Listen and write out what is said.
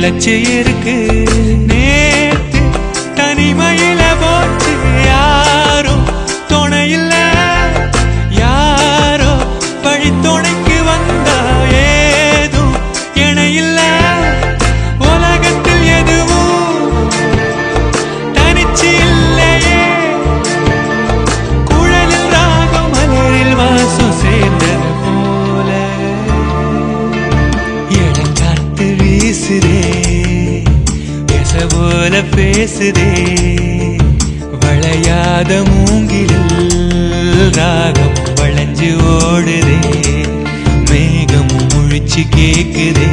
நிலச்சி இருக்கு. நேத்து தனிமையில போச்சு யாரும் துணையில்ல, யாரோ வழி துணைக்கு வந்தா ஏதும் இணையில்ல. உலகத்தில் எதுவும் தனிச்சு இல்லையே, குழலில் ராகம் மலரில் வாசம் சேர்ந்தது போல. இளங்காத்து வீசுதே, பேச போல பேசுதே, வளையாத மூங்கிலில் ராகம் வளைஞ்சு ஓடுதே, மேகம் முழிச்சு கேக்குதே.